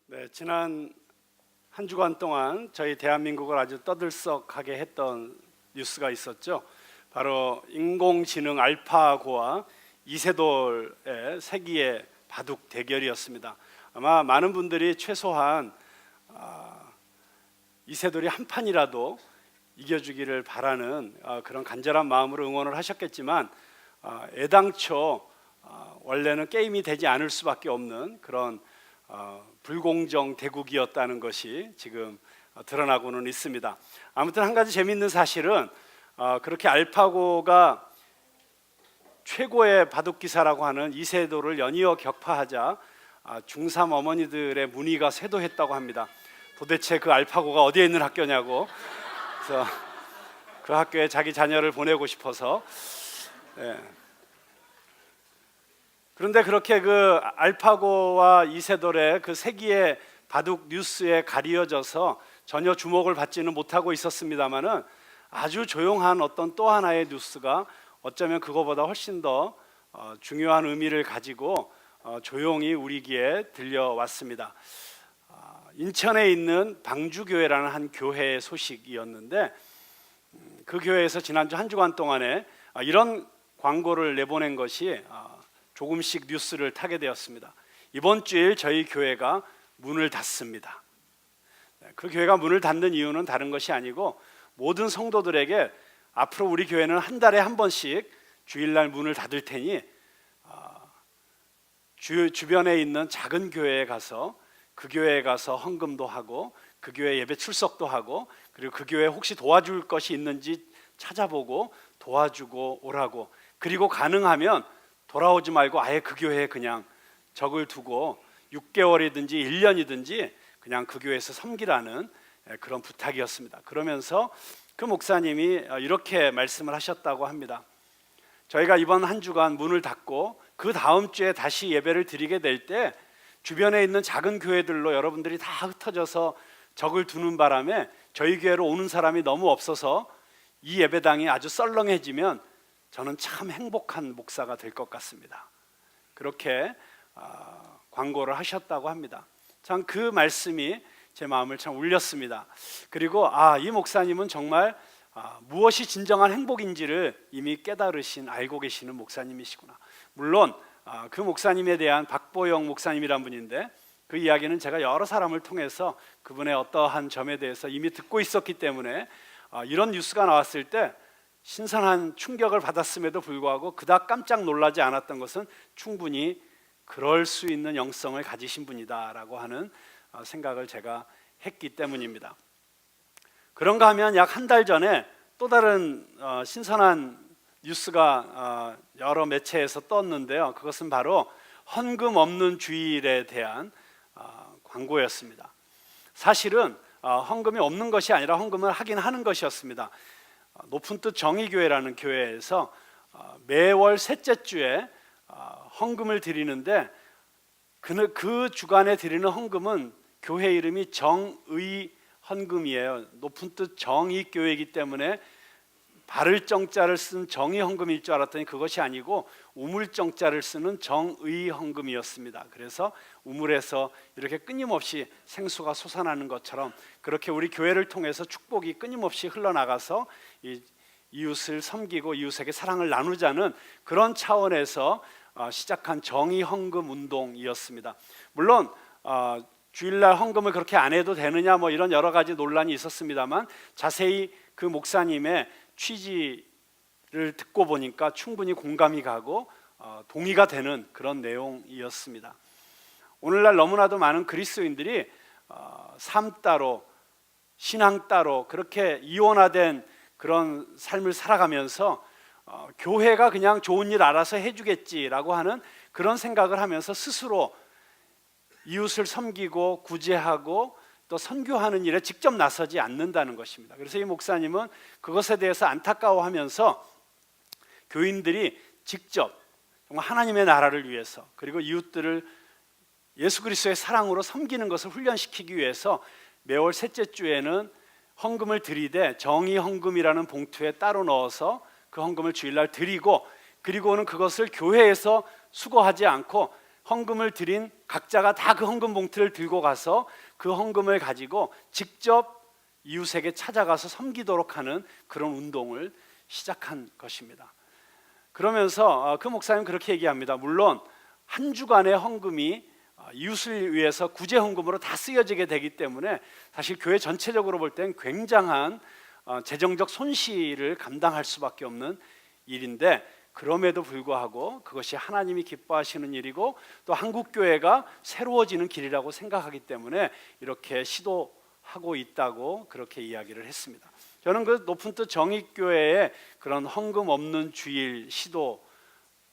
네, 지난 한 주간 동안 저희 대한민국을 아주 떠들썩하게 했던 뉴스가 있었죠. 바로 인공지능 알파고와 이세돌의 세기의 바둑 대결이었습니다. 아마 많은 분들이 최소한 이세돌이 한 판이라도 이겨주기를 바라는 그런 간절한 마음으로 응원을 하셨겠지만 애당초 원래는 게임이 되지 않을 수밖에 없는 그런 불공정 대국이었다는 것이 지금 드러나고는 있습니다. 아무튼 한 가지 재미있는 사실은 그렇게 알파고가 최고의 바둑 기사라고 하는 이세돌을 연이어 격파하자 중3 어머니들의 문의가 쇄도했다고 합니다. 도대체 그 알파고가 어디에 있는 학교냐고. 그래서 그 학교에 자기 자녀를 보내고 싶어서. 그런데 그렇게 그 알파고와 이세돌의 그 세기의 바둑 뉴스에 가리어져서 전혀 주목을 받지는 못하고 있었습니다만은 아주 조용한 어떤 또 하나의 뉴스가 어쩌면 그거보다 훨씬 더 중요한 의미를 가지고 조용히 우리 귀에 들려왔습니다. 인천에 있는 방주교회라는 한 교회의 소식이었는데 그 교회에서 지난주 한 주간 동안에 이런 광고를 내보낸 것이 조금씩 뉴스를 타게 되었습니다. 이번 주일 저희 교회가 문을 닫습니다. 그 교회가 문을 닫는 이유는 다른 것이 아니고 모든 성도들에게 앞으로 우리 교회는 한 달에 한 번씩 주일날 문을 닫을 테니 주변에 있는 작은 교회에 가서 그 교회에 가서 헌금도 하고 그 교회 예배 출석도 하고 그리고 그 교회에 혹시 도와줄 것이 있는지 찾아보고 도와주고 오라고, 그리고 가능하면 돌아오지 말고 아예 그 교회에 그냥 적을 두고 6개월이든지 1년이든지 그냥 그 교회에서 섬기라는 그런 부탁이었습니다. 그러면서 그 목사님이 이렇게 말씀을 하셨다고 합니다. 저희가 이번 한 주간 문을 닫고 그 다음 주에 다시 예배를 드리게 될 때 주변에 있는 작은 교회들로 여러분들이 다 흩어져서 적을 두는 바람에 저희 교회로 오는 사람이 너무 없어서 이 예배당이 아주 썰렁해지면 저는 참 행복한 목사가 될 것 같습니다. 그렇게 광고를 하셨다고 합니다. 참 그 말씀이 제 마음을 참 울렸습니다. 그리고 이 목사님은 정말 무엇이 진정한 행복인지를 이미 깨달으신, 알고 계시는 목사님이시구나. 물론 그 목사님에 대한 박보영 목사님이란 분인데 그 이야기는 제가 여러 사람을 통해서 그분의 어떠한 점에 대해서 이미 듣고 있었기 때문에 이런 뉴스가 나왔을 때 신선한 충격을 받았음에도 불구하고 그닥 깜짝 놀라지 않았던 것은 충분히 그럴 수 있는 영성을 가지신 분이다라고 하는 생각을 제가 했기 때문입니다. 그런가 하면 약 한 달 전에 또 다른 신선한 뉴스가 여러 매체에서 떴는데요. 그것은 바로 헌금 없는 주일에 대한 광고였습니다. 사실은 헌금이 없는 것이 아니라 헌금을 하긴 하는 것이었습니다. 높은 뜻 정의교회라는 교회에서 매월 셋째 주에 헌금을 드리는데 그 주간에 드리는 헌금은 교회 이름이 정의 헌금이에요. 높은 뜻 정의교회이기 때문에 바를 정자를 쓴 정의 헌금일 줄 알았더니 그것이 아니고 우물 정자를 쓰는 정의 헌금이었습니다. 그래서 우물에서 이렇게 끊임없이 생수가 솟아나는 것처럼 그렇게 우리 교회를 통해서 축복이 끊임없이 흘러나가서 이웃을 섬기고 이웃에게 사랑을 나누자는 그런 차원에서 시작한 정의 헌금 운동이었습니다. 물론 주일날 헌금을 그렇게 안 해도 되느냐 이런 여러 가지 논란이 있었습니다만 자세히 그 목사님의 취지를 듣고 보니까 충분히 공감이 가고 동의가 되는 그런 내용이었습니다. 오늘날 너무나도 많은 그리스도인들이 삶 따로 신앙 따로 그렇게 이원화된 그런 삶을 살아가면서 교회가 그냥 좋은 일 알아서 해주겠지라고 하는 그런 생각을 하면서 스스로 이웃을 섬기고 구제하고 또 선교하는 일에 직접 나서지 않는다는 것입니다. 그래서 이 목사님은 그것에 대해서 안타까워하면서 교인들이 직접 정말 하나님의 나라를 위해서 그리고 이웃들을 예수 그리스도의 사랑으로 섬기는 것을 훈련시키기 위해서 매월 셋째 주에는 헌금을 드리되 정의 헌금이라는 봉투에 따로 넣어서 그 헌금을 주일날 드리고 그리고는 그것을 교회에서 수거하지 않고 헌금을 드린 각자가 다 그 헌금 봉투를 들고 가서 그 헌금을 가지고 직접 이웃에게 찾아가서 섬기도록 하는 그런 운동을 시작한 것입니다. 그러면서 그 목사님 그렇게 얘기합니다. 물론 한 주간의 헌금이 이웃을 위해서 구제 헌금으로 다 쓰여지게 되기 때문에 사실 교회 전체적으로 볼 땐 굉장한 재정적 손실을 감당할 수밖에 없는 일인데, 그럼에도 불구하고 그것이 하나님이 기뻐하시는 일이고 또 한국교회가 새로워지는 길이라고 생각하기 때문에 이렇게 시도하고 있다고 그렇게 이야기를 했습니다. 저는 그 높은 뜻 정의교회의 그런 헌금 없는 주일 시도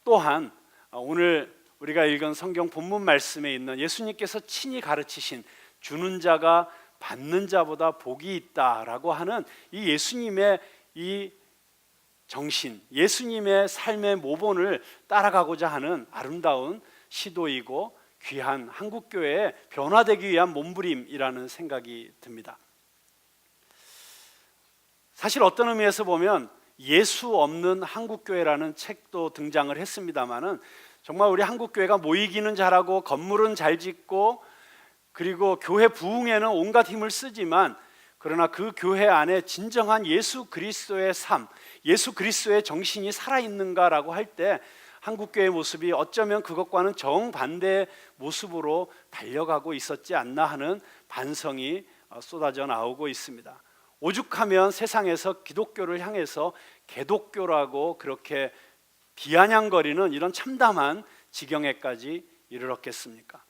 또한 오늘 우리가 읽은 성경 본문 말씀에 있는 예수님께서 친히 가르치신 주는 자가 받는 자보다 복이 있다라고 하는 이 예수님의 이 정신, 예수님의 삶의 모본을 따라가고자 하는 아름다운 시도이고 귀한 한국교회에 변화되기 위한 몸부림이라는 생각이 듭니다. 사실 어떤 의미에서 보면 예수 없는 한국교회라는 책도 등장을 했습니다마는 정말 우리 한국교회가 모이기는 잘하고 건물은 잘 짓고 그리고 교회 부흥에는 온갖 힘을 쓰지만, 그러나 그 교회 안에 진정한 예수 그리스도의 삶, 예수 그리스도의 정신이 살아있는가라고 할 때 한국교회의 모습이 어쩌면 그것과는 정반대의 모습으로 달려가고 있었지 않나 하는 반성이 쏟아져 나오고 있습니다. 오죽하면 세상에서 기독교를 향해서 개독교라고 그렇게 비아냥거리는 이런 참담한 지경에까지 이르렀겠습니까?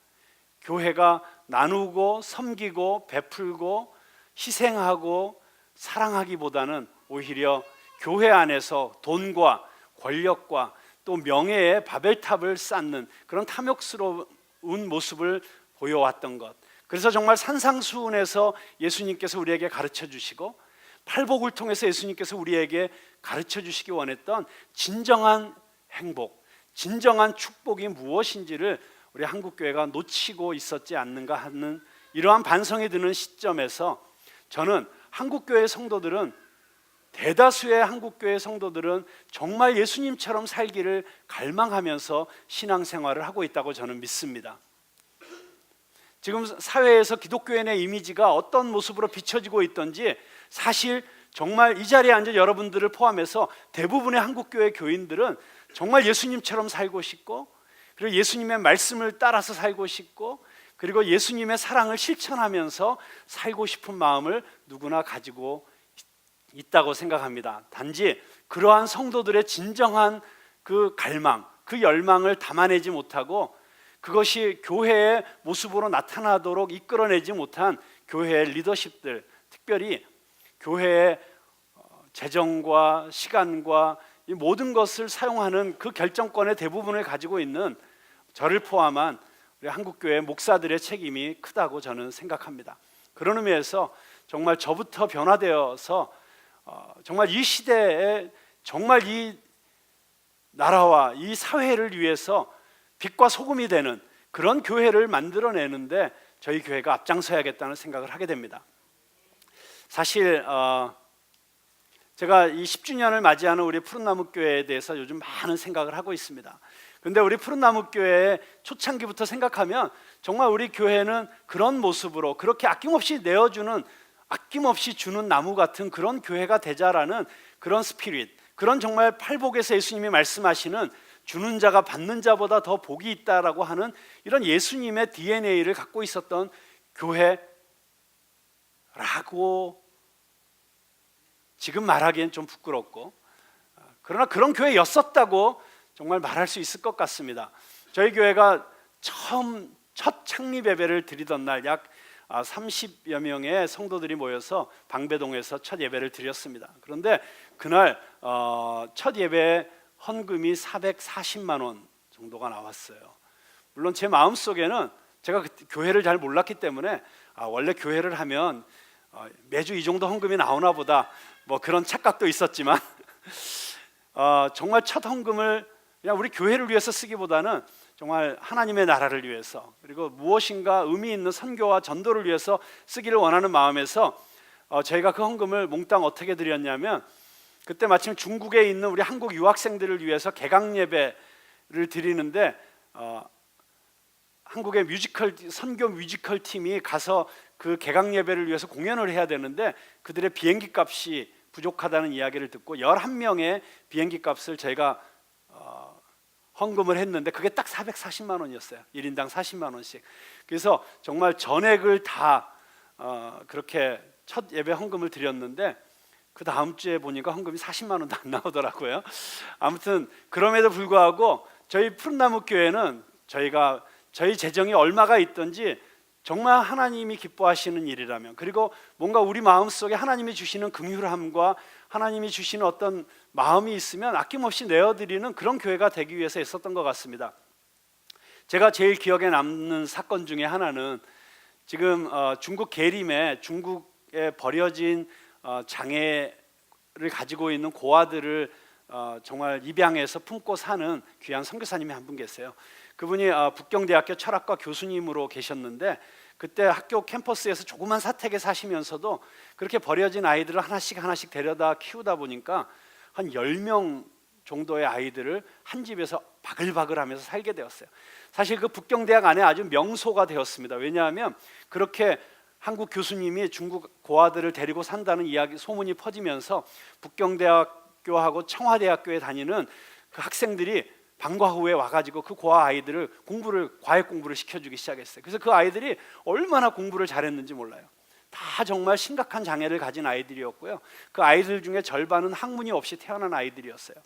교회가 나누고 섬기고 베풀고 희생하고 사랑하기보다는 오히려 교회 안에서 돈과 권력과 또 명예의 바벨탑을 쌓는 그런 탐욕스러운 모습을 보여왔던 것, 그래서 정말 산상수훈에서 예수님께서 우리에게 가르쳐 주시고 팔복을 통해서 예수님께서 우리에게 가르쳐 주시기 원했던 진정한 행복, 진정한 축복이 무엇인지를 우리 한국교회가 놓치고 있었지 않는가 하는 이러한 반성이 드는 시점에서 저는 한국교회 성도들은, 대다수의 한국교회 성도들은 정말 예수님처럼 살기를 갈망하면서 신앙생활을 하고 있다고 저는 믿습니다. 지금 사회에서 기독교의 이미지가 어떤 모습으로 비춰지고 있던지 사실 정말 이 자리에 앉은 여러분들을 포함해서 대부분의 한국교회 교인들은 정말 예수님처럼 살고 싶고, 그리고 예수님의 말씀을 따라서 살고 싶고, 그리고 예수님의 사랑을 실천하면서 살고 싶은 마음을 누구나 가지고 있다고 생각합니다. 단지 그러한 성도들의 진정한 그 갈망, 그 열망을 담아내지 못하고 그것이 교회의 모습으로 나타나도록 이끌어내지 못한 교회의 리더십들, 특별히 교회의 재정과 시간과 이 모든 것을 사용하는 그 결정권의 대부분을 가지고 있는 저를 포함한 우리 한국교회 목사들의 책임이 크다고 저는 생각합니다. 그런 의미에서 정말 저부터 변화되어서 정말 이 시대에 정말 이 나라와 이 사회를 위해서 빛과 소금이 되는 그런 교회를 만들어내는데 저희 교회가 앞장서야겠다는 생각을 하게 됩니다. 사실 제가 이 10주년을 맞이하는 우리 푸른나무교회에 대해서 요즘 많은 생각을 하고 있습니다. 그런데 우리 푸른나무교회의 초창기부터 생각하면 정말 우리 교회는 그런 모습으로 그렇게 아낌없이 내어주는, 아낌없이 주는 나무 같은 그런 교회가 되자라는 그런 스피릿, 그런 정말 팔복에서 예수님이 말씀하시는 주는 자가 받는 자보다 더 복이 있다라고 하는 이런 예수님의 DNA를 갖고 있었던 교회라고 지금 말하기엔 좀 부끄럽고, 그러나 그런 교회였었다고 정말 말할 수 있을 것 같습니다. 저희 교회가 첫 창립 예배를 드리던 날 약 30여 명의 성도들이 모여서 방배동에서 첫 예배를 드렸습니다. 그런데 그날 첫 예배에 헌금이 440만 원 정도가 나왔어요. 물론 제 마음속에는 제가 교회를 잘 몰랐기 때문에 원래 교회를 하면 매주 이 정도 헌금이 나오나 보다, 뭐 그런 착각도 있었지만 정말 첫 헌금을 그냥 우리 교회를 위해서 쓰기보다는 정말 하나님의 나라를 위해서, 그리고 무엇인가 의미 있는 선교와 전도를 위해서 쓰기를 원하는 마음에서 저희가 그 헌금을 몽땅 어떻게 드렸냐면, 그때 마침 중국에 있는 우리 한국 유학생들을 위해서 개강 예배를 드리는데 한국의 선교 뮤지컬 팀이 가서 그 개강 예배를 위해서 공연을 해야 되는데 그들의 비행기 값이 부족하다는 이야기를 듣고 11명의 비행기 값을 저희가 헌금을 했는데 그게 딱 440만 원이었어요. 1인당 40만 원씩. 그래서 정말 전액을 다 그렇게 첫 예배 헌금을 드렸는데 그 다음 주에 보니까 헌금이 40만 원도 안 나오더라고요. 아무튼 그럼에도 불구하고 저희 푸른나무 교회는 저희 재정이 얼마가 있든지 정말 하나님이 기뻐하시는 일이라면, 그리고 뭔가 우리 마음속에 하나님이 주시는 긍휼함과 하나님이 주시는 어떤 마음이 있으면 아낌없이 내어드리는 그런 교회가 되기 위해서 애썼던 것 같습니다. 제가 제일 기억에 남는 사건 중에 하나는 지금 중국 계림에 중국에 버려진 장애를 가지고 있는 고아들을 정말 입양해서 품고 사는 귀한 선교사님이 한 분 계세요. 그분이 북경대학교 철학과 교수님으로 계셨는데 그때 학교 캠퍼스에서 조그만 사택에 사시면서도 그렇게 버려진 아이들을 하나씩 데려다 키우다 보니까 한 10명 정도의 아이들을 한 집에서 바글바글하면서 살게 되었어요. 사실 그 북경대학 안에 아주 명소가 되었습니다. 왜냐하면 그렇게 한국 교수님이 중국 고아들을 데리고 산다는 이야기 소문이 퍼지면서 북경대학교하고 청와대학교에 다니는 그 학생들이 방과 후에 와가지고 그 고아 아이들을 과외 공부를 시켜주기 시작했어요. 그래서 그 아이들이 얼마나 공부를 잘했는지 몰라요. 다 정말 심각한 장애를 가진 아이들이었고요. 그 아이들 중에 절반은 학문이 없이 태어난 아이들이었어요.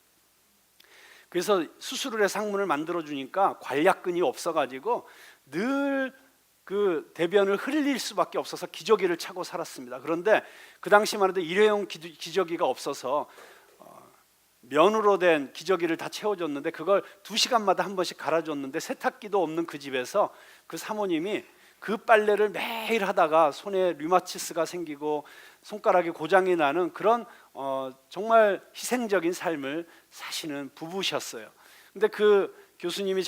그래서 수술을 해서 학문을 만들어 주니까 관략근이 없어가지고 늘 그 대변을 흘릴 수밖에 없어서 기저귀를 차고 살았습니다. 그런데 그 당시만 해도 일회용 기저귀가 없어서 면으로 된 기저귀를 다 채워줬는데 그걸 2시간마다 한 번씩 갈아줬는데 세탁기도 없는 그 집에서 그 사모님이 그 빨래를 매일 하다가 손에 류마티스가 생기고 손가락이 고장이 나는 그런 정말 희생적인 삶을 사시는 부부셨어요. 근데 그 교수님이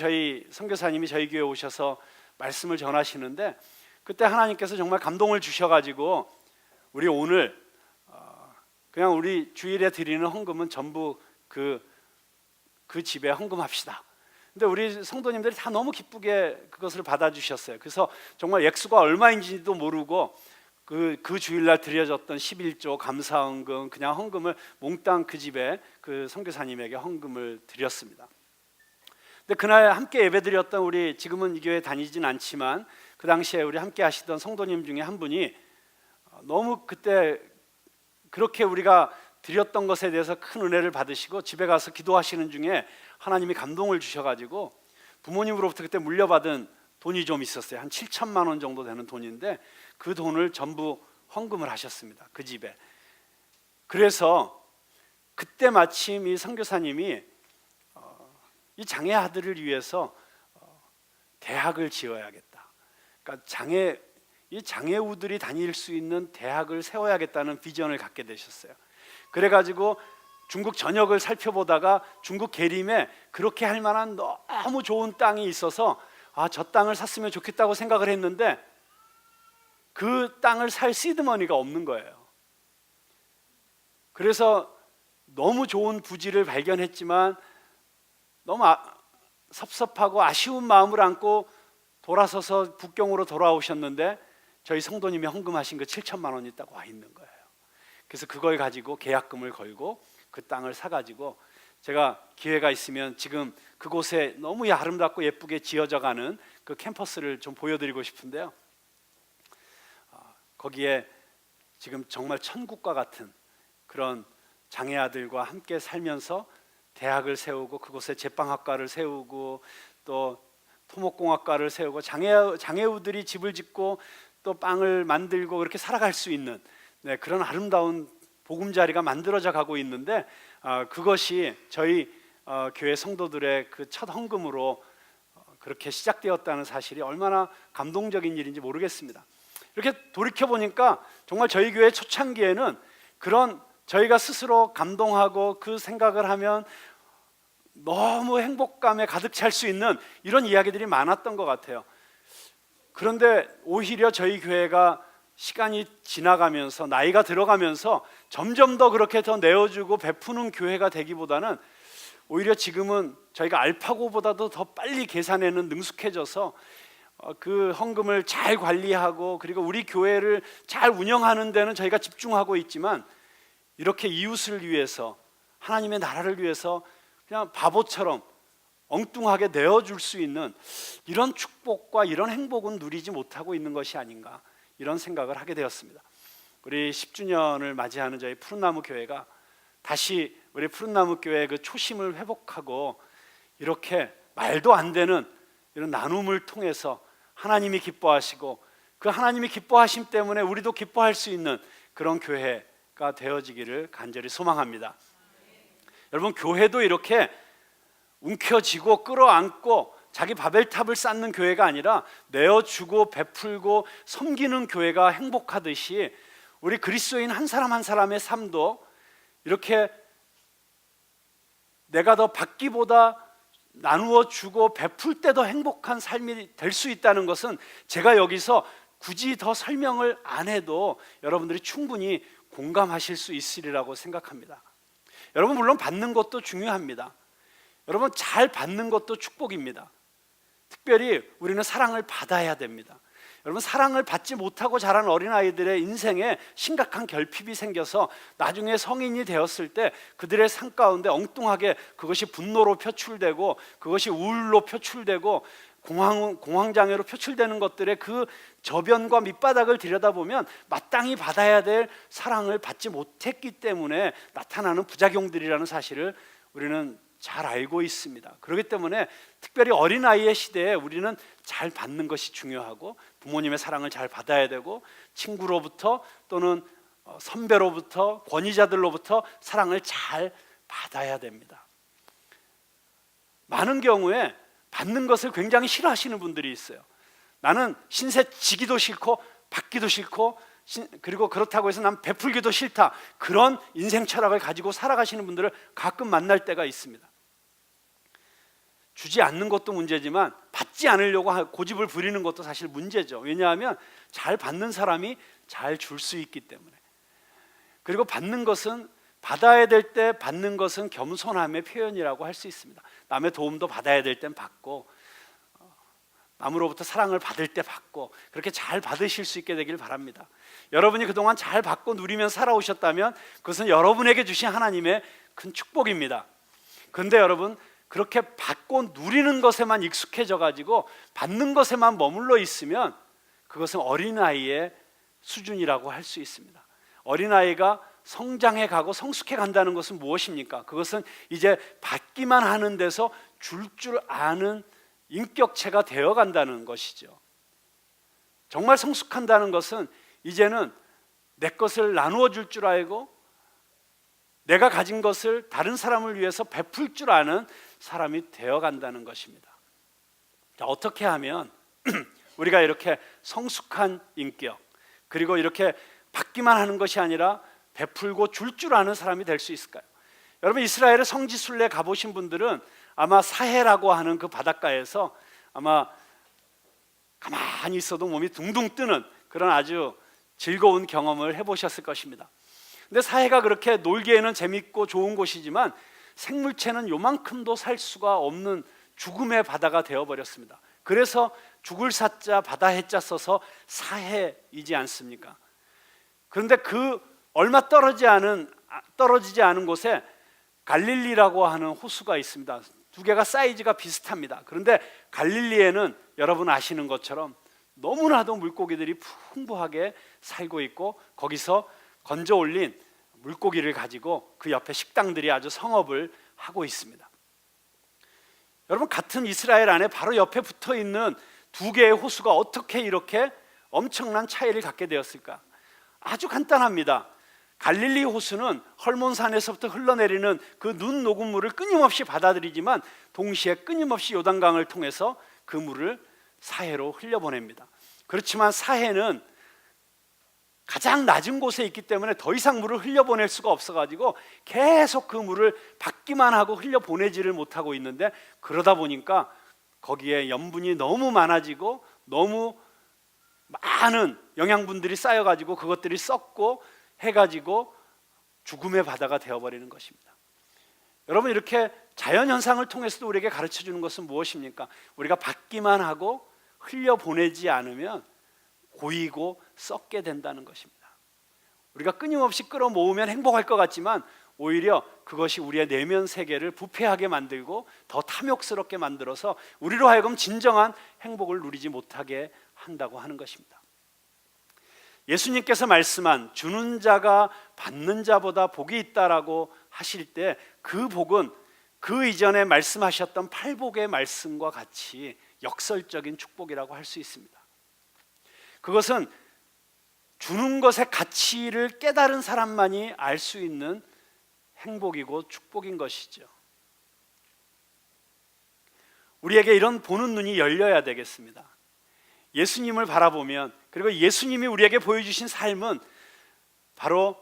선교사님이 저희 교회에 오셔서 말씀을 전하시는데 그때 하나님께서 정말 감동을 주셔가지고 우리 오늘 그냥 우리 주일에 드리는 헌금은 전부 그 집에 헌금합시다. 근데 우리 성도님들이 다 너무 기쁘게 그것을 받아주셨어요. 그래서 정말 액수가 얼마인지도 모르고 그 주일날 드려졌던 11조 감사헌금 그냥 헌금을 몽땅 그 집에 그 선교사님에게 헌금을 드렸습니다. 근데 그날 함께 예배드렸던 우리 지금은 이 교회 다니진 않지만 그 당시에 우리 함께 하시던 성도님 중에 한 분이 너무 그때 그렇게 우리가 드렸던 것에 대해서 큰 은혜를 받으시고 집에 가서 기도하시는 중에 하나님이 감동을 주셔가지고 부모님으로부터 그때 물려받은 돈이 좀 있었어요. 한 7천만 원 정도 되는 돈인데 그 돈을 전부 헌금을 하셨습니다. 그 집에. 그래서 그때 마침 이 선교사님이 이 장애 아들을 위해서 대학을 지어야겠다. 그러니까 이 장애우들이 다닐 수 있는 대학을 세워야겠다는 비전을 갖게 되셨어요. 그래가지고 중국 전역을 살펴보다가 중국 계림에 그렇게 할 만한 너무 좋은 땅이 있어서 저 땅을 샀으면 좋겠다고 생각을 했는데 그 땅을 살 시드머니가 없는 거예요. 그래서 너무 좋은 부지를 발견했지만 너무 섭섭하고 아쉬운 마음을 안고 돌아서서 북경으로 돌아오셨는데 저희 성도님이 헌금하신 그 7천만 원이 딱 와 있는 거예요. 그래서 그걸 가지고 계약금을 걸고 그 땅을 사가지고 제가 기회가 있으면 지금 그곳에 너무 아름답고 예쁘게 지어져가는 그 캠퍼스를 좀 보여드리고 싶은데요. 거기에 지금 정말 천국과 같은 그런 장애 아들과 함께 살면서 대학을 세우고 그곳에 제빵학과를 세우고 또 토목공학과를 세우고 장애우들이 집을 짓고 또 빵을 만들고 그렇게 살아갈 수 있는 그런 아름다운 보금자리가 만들어져 가고 있는데 그것이 저희 교회 성도들의 그 첫 헌금으로 그렇게 시작되었다는 사실이 얼마나 감동적인 일인지 모르겠습니다. 이렇게 돌이켜 보니까 정말 저희 교회 초창기에는 그런 저희가 스스로 감동하고 그 생각을 하면 너무 행복감에 가득 찰 수 있는 이런 이야기들이 많았던 것 같아요. 그런데 오히려 저희 교회가 시간이 지나가면서 나이가 들어가면서 점점 더 그렇게 더 내어주고 베푸는 교회가 되기보다는 오히려 지금은 저희가 알파고보다도 더 빨리 계산에는 능숙해져서 그 헌금을 잘 관리하고 그리고 우리 교회를 잘 운영하는 데는 저희가 집중하고 있지만 이렇게 이웃을 위해서 하나님의 나라를 위해서 그냥 바보처럼 엉뚱하게 내어줄 수 있는 이런 축복과 이런 행복은 누리지 못하고 있는 것이 아닌가, 이런 생각을 하게 되었습니다. 우리 10주년을 맞이하는 저희 푸른나무 교회가 다시 우리 푸른나무 교회의 그 초심을 회복하고 이렇게 말도 안 되는 이런 나눔을 통해서 하나님이 기뻐하시고 그 하나님이 기뻐하심 때문에 우리도 기뻐할 수 있는 그런 교회가 되어지기를 간절히 소망합니다. 여러분, 교회도 이렇게 움켜쥐고 끌어안고 자기 바벨탑을 쌓는 교회가 아니라 내어주고 베풀고 섬기는 교회가 행복하듯이 우리 그리스도인 한 사람 한 사람의 삶도 이렇게 내가 더 받기보다 나누어 주고 베풀 때 더 행복한 삶이 될 수 있다는 것은 제가 여기서 굳이 더 설명을 안 해도 여러분들이 충분히 공감하실 수 있으리라고 생각합니다. 여러분, 물론 받는 것도 중요합니다. 여러분, 잘 받는 것도 축복입니다. 특별히 우리는 사랑을 받아야 됩니다. 여러분, 사랑을 받지 못하고 자란 어린아이들의 인생에 심각한 결핍이 생겨서 나중에 성인이 되었을 때 그들의 삶 가운데 엉뚱하게 그것이 분노로 표출되고 그것이 우울로 표출되고 공황장애로 표출되는 것들의 그 저변과 밑바닥을 들여다보면 마땅히 받아야 될 사랑을 받지 못했기 때문에 나타나는 부작용들이라는 사실을 우리는 잘 알고 있습니다. 그렇기 때문에 특별히 어린아이의 시대에 우리는 잘 받는 것이 중요하고 부모님의 사랑을 잘 받아야 되고 친구로부터 또는 선배로부터 권위자들로부터 사랑을 잘 받아야 됩니다. 많은 경우에 받는 것을 굉장히 싫어하시는 분들이 있어요. 나는 신세 지기도 싫고 받기도 싫고 그리고 그렇다고 해서 난 베풀기도 싫다, 그런 인생 철학을 가지고 살아가시는 분들을 가끔 만날 때가 있습니다. 주지 않는 것도 문제지만 받지 않으려고 고집을 부리는 것도 사실 문제죠. 왜냐하면 잘 받는 사람이 잘 줄 수 있기 때문에. 그리고 받는 것은, 받아야 될 때 받는 것은 겸손함의 표현이라고 할 수 있습니다. 남의 도움도 받아야 될 땐 받고 남으로부터 사랑을 받을 때 받고, 그렇게 잘 받으실 수 있게 되길 바랍니다. 여러분이 그동안 잘 받고 누리며 살아오셨다면 그것은 여러분에게 주신 하나님의 큰 축복입니다. 그런데 여러분, 그렇게 받고 누리는 것에만 익숙해져 가지고 받는 것에만 머물러 있으면 그것은 어린아이의 수준이라고 할 수 있습니다. 어린아이가 성장해 가고 성숙해 간다는 것은 무엇입니까? 그것은 이제 받기만 하는 데서 줄 아는 인격체가 되어 간다는 것이죠. 정말 성숙한다는 것은 이제는 내 것을 나누어 줄 줄 알고 내가 가진 것을 다른 사람을 위해서 베풀 줄 아는 사람이 되어 간다는 것입니다. 자, 어떻게 하면 우리가 이렇게 성숙한 인격, 그리고 이렇게 받기만 하는 것이 아니라 베풀고 줄 줄 아는 사람이 될 수 있을까요? 여러분, 이스라엘의 성지순례 가보신 분들은 아마 사해라고 하는 그 바닷가에서 아마 가만히 있어도 몸이 둥둥 뜨는 그런 아주 즐거운 경험을 해보셨을 것입니다. 근데 사해가 그렇게 놀기에는 재밌고 좋은 곳이지만 생물체는 요만큼도 살 수가 없는 죽음의 바다가 되어버렸습니다. 그래서 죽을 사자 바다 해자 써서 사해이지 않습니까? 그런데 그 얼마 떨어지지 않은 곳에 갈릴리라고 하는 호수가 있습니다. 두 개가 사이즈가 비슷합니다. 그런데 갈릴리에는 여러분 아시는 것처럼 너무나도 물고기들이 풍부하게 살고 있고 거기서 건져 올린 물고기를 가지고 그 옆에 식당들이 아주 성업을 하고 있습니다. 여러분, 같은 이스라엘 안에 바로 옆에 붙어 있는 두 개의 호수가 어떻게 이렇게 엄청난 차이를 갖게 되었을까? 아주 간단합니다. 갈릴리 호수는 헐몬산에서부터 흘러내리는 그 눈 녹은 물을 끊임없이 받아들이지만 동시에 끊임없이 요단강을 통해서 그 물을 사해로 흘려보냅니다. 그렇지만 사해는 가장 낮은 곳에 있기 때문에 더 이상 물을 흘려보낼 수가 없어가지고 계속 그 물을 받기만 하고 흘려보내지를 못하고 있는데, 그러다 보니까 거기에 염분이 너무 많아지고 너무 많은 영양분들이 쌓여가지고 그것들이 썩고 해가지고 죽음의 바다가 되어버리는 것입니다. 여러분, 이렇게 자연현상을 통해서도 우리에게 가르쳐주는 것은 무엇입니까? 우리가 받기만 하고 흘려보내지 않으면 고이고 썩게 된다는 것입니다. 우리가 끊임없이 끌어모으면 행복할 것 같지만 오히려 그것이 우리의 내면 세계를 부패하게 만들고 더 탐욕스럽게 만들어서 우리로 하여금 진정한 행복을 누리지 못하게 한다고 하는 것입니다. 예수님께서 말씀한 주는 자가 받는 자보다 복이 있다라고 하실 때 그 복은 그 이전에 말씀하셨던 팔복의 말씀과 같이 역설적인 축복이라고 할 수 있습니다. 그것은 주는 것의 가치를 깨달은 사람만이 알 수 있는 행복이고 축복인 것이죠. 우리에게 이런 보는 눈이 열려야 되겠습니다. 예수님을 바라보면, 그리고 예수님이 우리에게 보여주신 삶은 바로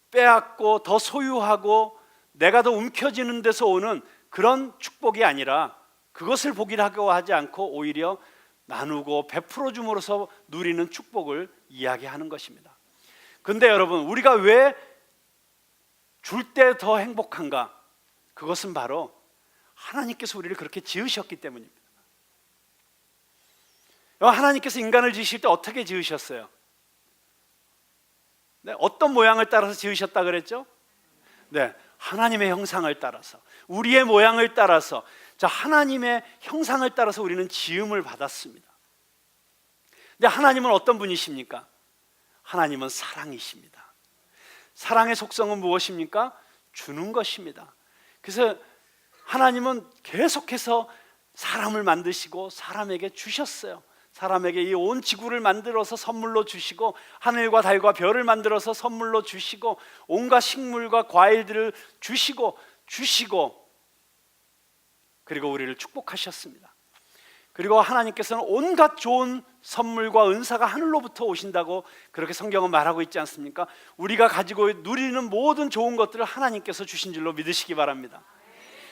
빼앗고 더 소유하고 내가 더 움켜쥐는 데서 오는 그런 축복이 아니라 그것을 복이라고 하지 않고 오히려 나누고 베풀어 줌으로써 누리는 축복을 이야기하는 것입니다. 그런데 여러분, 우리가 왜 줄 때 더 행복한가? 그것은 바로 하나님께서 우리를 그렇게 지으셨기 때문입니다. 하나님께서 인간을 지으실 때 어떻게 지으셨어요? 네, 어떤 모양을 따라서 지으셨다 그랬죠? 네, 하나님의 형상을 따라서, 우리의 모양을 따라서, 자, 하나님의 형상을 따라서 우리는 지음을 받았습니다. 근데 하나님은 어떤 분이십니까? 하나님은 사랑이십니다. 사랑의 속성은 무엇입니까? 주는 것입니다. 그래서 하나님은 계속해서 사람을 만드시고 사람에게 주셨어요. 사람에게 이 온 지구를 만들어서 선물로 주시고 하늘과 달과 별을 만들어서 선물로 주시고 온갖 식물과 과일들을 주시고 그리고 우리를 축복하셨습니다. 그리고 하나님께서는 온갖 좋은 선물과 은사가 하늘로부터 오신다고 그렇게 성경은 말하고 있지 않습니까? 우리가 가지고 누리는 모든 좋은 것들을 하나님께서 주신 줄로 믿으시기 바랍니다.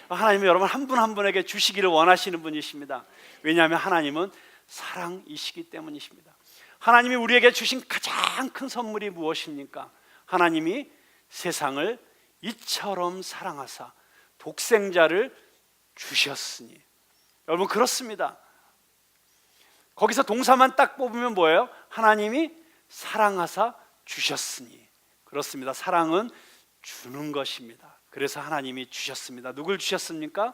하나님은 여러분 한 분 한 분에게 주시기를 원하시는 분이십니다. 왜냐하면 하나님은 사랑이시기 때문이십니다. 하나님이 우리에게 주신 가장 큰 선물이 무엇입니까? 하나님이 세상을 이처럼 사랑하사 독생자를 주셨으니. 여러분 그렇습니다. 거기서 동사만 딱 뽑으면 뭐예요? 하나님이 사랑하사 주셨으니. 그렇습니다. 사랑은 주는 것입니다. 그래서 하나님이 주셨습니다. 누굴 주셨습니까?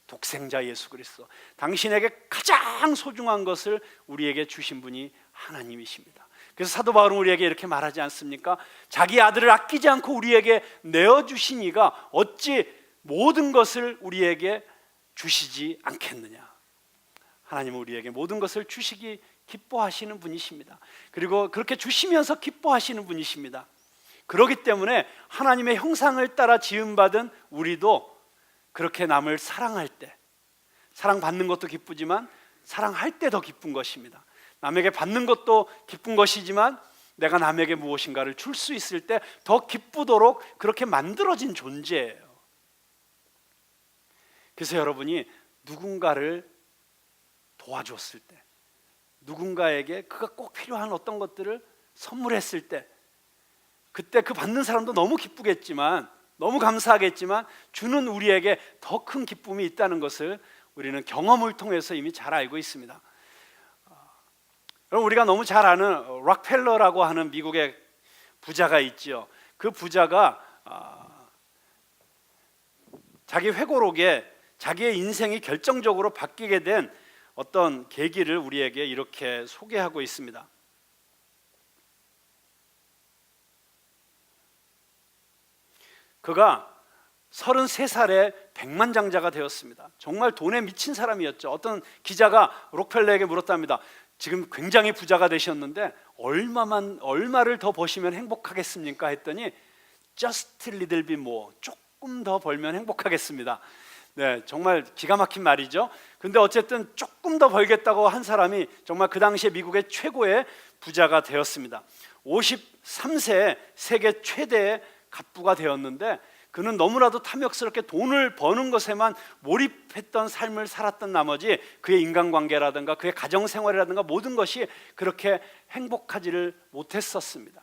독생자 예수 그리스도. 당신에게 가장 소중한 것을 우리에게 주신 분이 하나님이십니다. 그래서 사도 바울은 우리에게 이렇게 말하지 않습니까? 자기 아들을 아끼지 않고 우리에게 내어주신 이가 어찌 모든 것을 우리에게 주시지 않겠느냐. 하나님은 우리에게 모든 것을 주시기 기뻐하시는 분이십니다. 그리고 그렇게 주시면서 기뻐하시는 분이십니다. 그렇기 때문에 하나님의 형상을 따라 지음받은 우리도 그렇게 남을 사랑할 때, 사랑받는 것도 기쁘지만 사랑할 때 더 기쁜 것입니다. 남에게 받는 것도 기쁜 것이지만 내가 남에게 무엇인가를 줄 수 있을 때 더 기쁘도록 그렇게 만들어진 존재예요. 그래서 여러분이 누군가를 도와줬을 때, 누군가에게 그가 꼭 필요한 어떤 것들을 선물했을 때, 그때 그 받는 사람도 너무 기쁘겠지만, 너무 감사하겠지만 주는 우리에게 더 큰 기쁨이 있다는 것을 우리는 경험을 통해서 이미 잘 알고 있습니다. 여러분, 우리가 너무 잘 아는 록펠러라고 하는 미국의 부자가 있죠. 그 부자가 자기 회고록에 자기의 인생이 결정적으로 바뀌게 된 어떤 계기를 우리에게 이렇게 소개하고 있습니다. 그가 33살에 백만장자가 되었습니다. 정말 돈에 미친 사람이었죠. 어떤 기자가 록펠러에게 물었답니다. 지금 굉장히 부자가 되셨는데 얼마를 더 버시면 행복하겠습니까? 했더니 just a little bit more, 조금 더 벌면 행복하겠습니다. 네, 정말 기가 막힌 말이죠. 근데 어쨌든 조금 더 벌겠다고 한 사람이 정말 그 당시에 미국의 최고의 부자가 되었습니다. 53세에 세계 최대의 갑부가 되었는데 그는 너무나도 탐욕스럽게 돈을 버는 것에만 몰입했던 삶을 살았던 나머지 그의 인간관계라든가 그의 가정생활이라든가 모든 것이 그렇게 행복하지를 못했었습니다.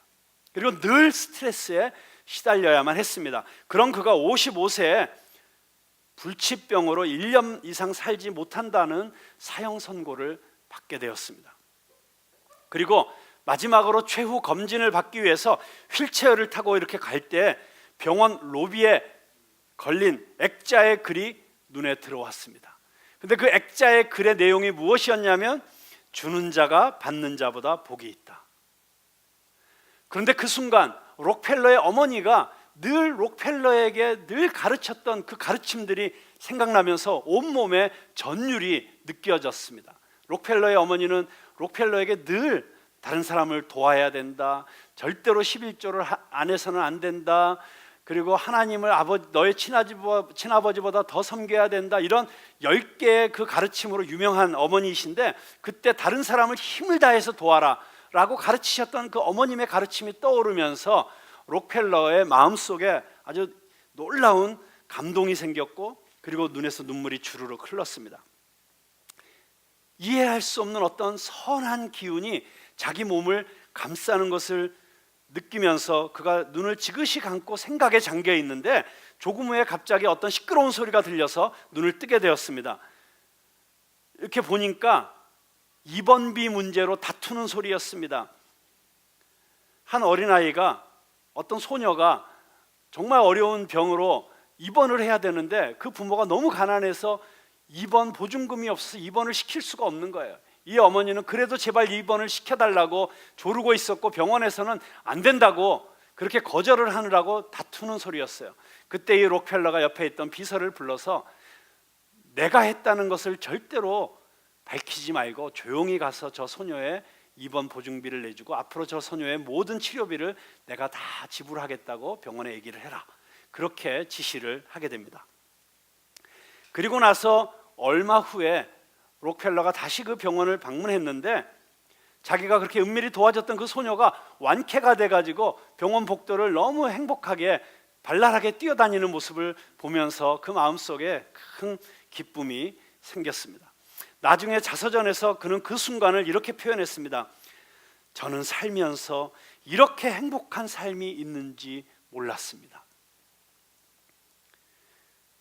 그리고 늘 스트레스에 시달려야만 했습니다. 그런 그가 55세에 불치병으로 1년 이상 살지 못한다는 사형 선고를 받게 되었습니다. 그리고 마지막으로 최후 검진을 받기 위해서 휠체어를 타고 이렇게 갈 때 병원 로비에 걸린 액자의 글이 눈에 들어왔습니다. 근데 그 액자의 글의 내용이 무엇이었냐면 주는 자가 받는 자보다 복이 있다. 그런데 그 순간 록펠러의 어머니가 늘 록펠러에게 늘 가르쳤던 그 가르침들이 생각나면서 온몸에 전율이 느껴졌습니다. 록펠러의 어머니는 록펠러에게 늘 다른 사람을 도와야 된다, 절대로 11조를 안 해서는 안 된다, 그리고 하나님을 너의 친아버지보다 더 섬겨야 된다, 이런 10개의 그 가르침으로 유명한 어머니이신데, 그때 다른 사람을 힘을 다해서 도와라 라고 가르치셨던 그 어머님의 가르침이 떠오르면서 록펠러의 마음속에 아주 놀라운 감동이 생겼고, 그리고 눈에서 눈물이 주르륵 흘렀습니다. 이해할 수 없는 어떤 선한 기운이 자기 몸을 감싸는 것을 느끼면서 그가 눈을 지그시 감고 생각에 잠겨 있는데, 조금 후에 갑자기 어떤 시끄러운 소리가 들려서 눈을 뜨게 되었습니다. 이렇게 보니까 입원비 문제로 다투는 소리였습니다. 한 어린아이가, 어떤 소녀가 정말 어려운 병으로 입원을 해야 되는데 그 부모가 너무 가난해서 입원 보증금이 없어서 입원을 시킬 수가 없는 거예요. 이 어머니는 그래도 제발 입원을 시켜달라고 조르고 있었고, 병원에서는 안 된다고 그렇게 거절을 하느라고 다투는 소리였어요. 그때 이 록펠러가 옆에 있던 비서를 불러서 내가 했다는 것을 절대로 밝히지 말고 조용히 가서 저 소녀의 입원 보증비를 내주고 앞으로 저 소녀의 모든 치료비를 내가 다 지불하겠다고 병원에 얘기를 해라, 그렇게 지시를 하게 됩니다. 그리고 나서 얼마 후에 록펠러가 다시 그 병원을 방문했는데, 자기가 그렇게 은밀히 도와줬던 그 소녀가 완쾌가 돼가지고 병원 복도를 너무 행복하게 발랄하게 뛰어다니는 모습을 보면서 그 마음속에 큰 기쁨이 생겼습니다. 나중에 자서전에서 그는 그 순간을 이렇게 표현했습니다. 저는 살면서 이렇게 행복한 삶이 있는지 몰랐습니다.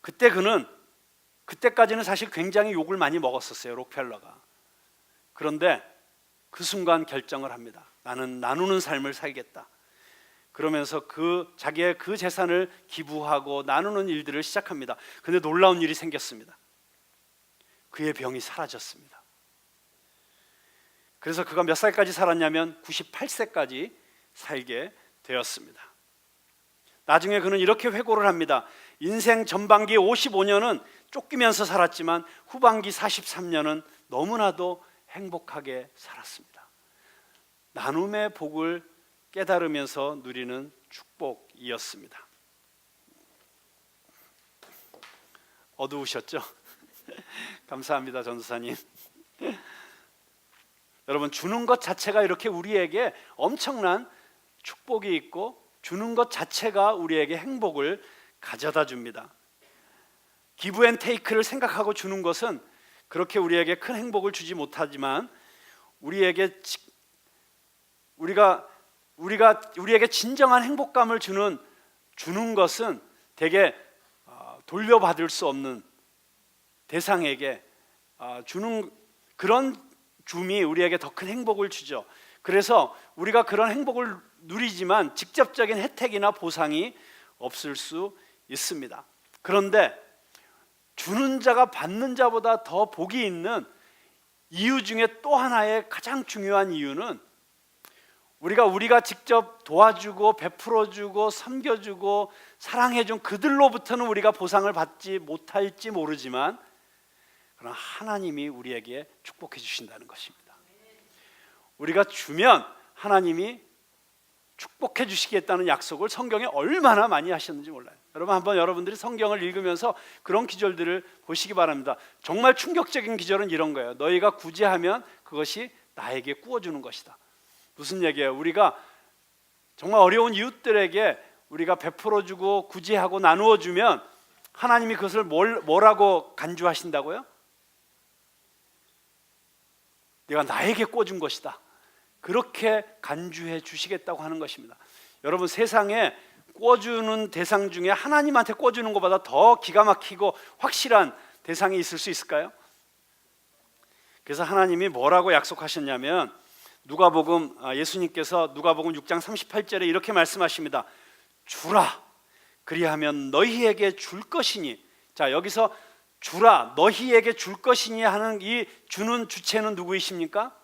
그때까지는 사실 굉장히 욕을 많이 먹었었어요, 록펠러가. 그런데 그 순간 결정을 합니다. 나는 나누는 삶을 살겠다. 그러면서 자기의 그 재산을 기부하고 나누는 일들을 시작합니다. 그런데 놀라운 일이 생겼습니다. 그의 병이 사라졌습니다. 그래서 그가 몇 살까지 살았냐면 98세까지 살게 되었습니다. 나중에 그는 이렇게 회고를 합니다. 인생 전반기 55년은 쫓기면서 살았지만 후반기 43년은 너무나도 행복하게 살았습니다. 나눔의 복을 깨달으면서 누리는 축복이었습니다. 어두우셨죠? 감사합니다, 전도사님. 여러분, 주는 것 자체가 이렇게 우리에게 엄청난 축복이 있고, 주는 것 자체가 우리에게 행복을 가져다 줍니다. 기브 앤 테이크를 생각하고 주는 것은 그렇게 우리에게 큰 행복을 주지 못하지만, 우리에게 진정한 행복감을 주는 것은 대개 돌려받을 수 없는 대상에게 주는 그런 줌이 우리에게 더 큰 행복을 주죠. 그래서 우리가 그런 행복을 누리지만 직접적인 혜택이나 보상이 없을 수 있습니다. 그런데 주는 자가 받는 자보다 더 복이 있는 이유 중에 또 하나의 가장 중요한 이유는, 우리가 직접 도와주고 베풀어주고 섬겨주고 사랑해준 그들로부터는 우리가 보상을 받지 못할지 모르지만, 그러나 하나님이 우리에게 축복해 주신다는 것입니다. 우리가 주면 하나님이 축복해 주시겠다는 약속을 성경에 얼마나 많이 하셨는지 몰라요. 여러분, 한번 여러분들이 성경을 읽으면서 그런 기절들을 보시기 바랍니다. 정말 충격적인 기절은 이런 거예요. 너희가 구제하면 그것이 나에게 꾸어주는 것이다. 무슨 얘기예요? 우리가 정말 어려운 이웃들에게 우리가 베풀어주고 구제하고 나누어주면 하나님이 그것을 뭐라고 간주하신다고요? 내가 나에게 꿔준 것이다. 그렇게 간주해 주시겠다고 하는 것입니다. 여러분, 세상에 꿔주는 대상 중에 하나님한테 꿔주는 것보다 더 기가 막히고 확실한 대상이 있을 수 있을까요? 그래서 하나님이 뭐라고 약속하셨냐면 예수님께서 누가복음 6장 38절에 이렇게 말씀하십니다. 주라, 그리하면 너희에게 줄 것이니. 자, 여기서 주라, 너희에게 줄 것이니 하는 이 주는 주체는 누구이십니까?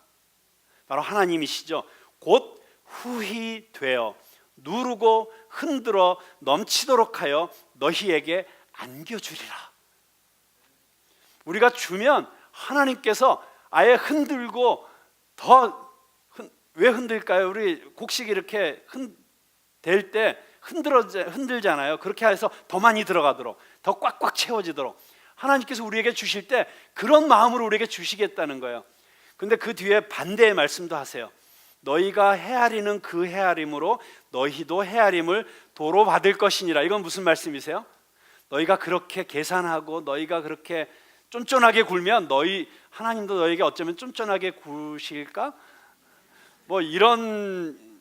바로 하나님이시죠. 곧 후히 되어 누르고 흔들어 넘치도록 하여 너희에게 안겨주리라. 우리가 주면 하나님께서 아예 흔들고 왜 흔들까요? 우리 곡식 이렇게 될 때 흔들잖아요. 그렇게 해서 더 많이 들어가도록, 더 꽉꽉 채워지도록 하나님께서 우리에게 주실 때 그런 마음으로 우리에게 주시겠다는 거예요. 근데 그 뒤에 반대의 말씀도 하세요. 너희가 헤아리는 그 헤아림으로 너희도 헤아림을 도로 받을 것이니라. 이건 무슨 말씀이세요? 너희가 그렇게 계산하고 너희가 그렇게 쫀쫀하게 굴면 하나님도 너희에게 어쩌면 쫀쫀하게 구실까? 뭐 이런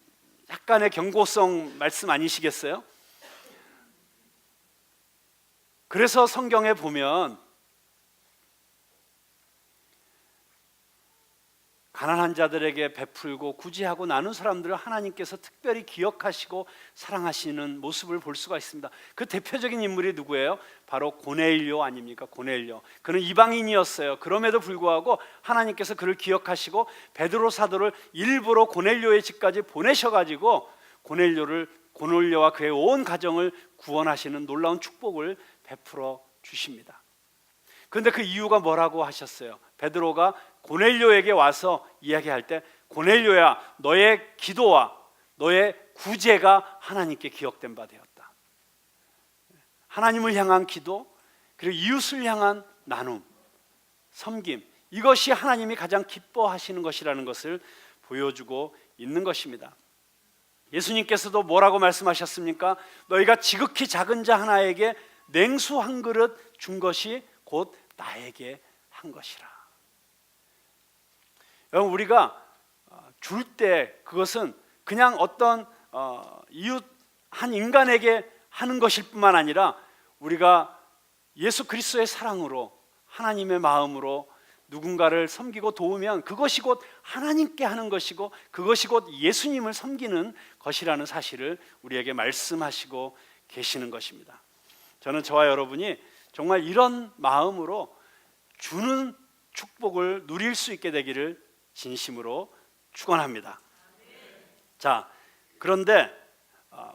약간의 경고성 말씀 아니시겠어요? 그래서 성경에 보면 가난한 자들에게 베풀고 구제하고 나눈 사람들을 하나님께서 특별히 기억하시고 사랑하시는 모습을 볼 수가 있습니다. 그 대표적인 인물이 누구예요? 바로 고넬료 아닙니까? 고넬료. 그는 이방인이었어요. 그럼에도 불구하고 하나님께서 그를 기억하시고 베드로 사도를 일부러 고넬료의 집까지 보내셔가지고 고넬료와 그의 온 가정을 구원하시는 놀라운 축복을 베풀어 주십니다. 그런데 그 이유가 뭐라고 하셨어요? 베드로가 고넬료에게 와서 이야기할 때, 고넬료야, 너의 기도와 너의 구제가 하나님께 기억된 바 되었다. 하나님을 향한 기도, 그리고 이웃을 향한 나눔, 섬김, 이것이 하나님이 가장 기뻐하시는 것이라는 것을 보여주고 있는 것입니다. 예수님께서도 뭐라고 말씀하셨습니까? 너희가 지극히 작은 자 하나에게 냉수 한 그릇 준 것이 곧 나에게 한 것이라. 여러분, 우리가 줄 때 그것은 그냥 어떤 이웃 한 인간에게 하는 것일 뿐만 아니라 우리가 예수 그리스도의 사랑으로, 하나님의 마음으로 누군가를 섬기고 도우면 그것이 곧 하나님께 하는 것이고 그것이 곧 예수님을 섬기는 것이라는 사실을 우리에게 말씀하시고 계시는 것입니다. 저는 저와 여러분이 정말 이런 마음으로 주는 축복을 누릴 수 있게 되기를 진심으로 축원합니다. 자, 그런데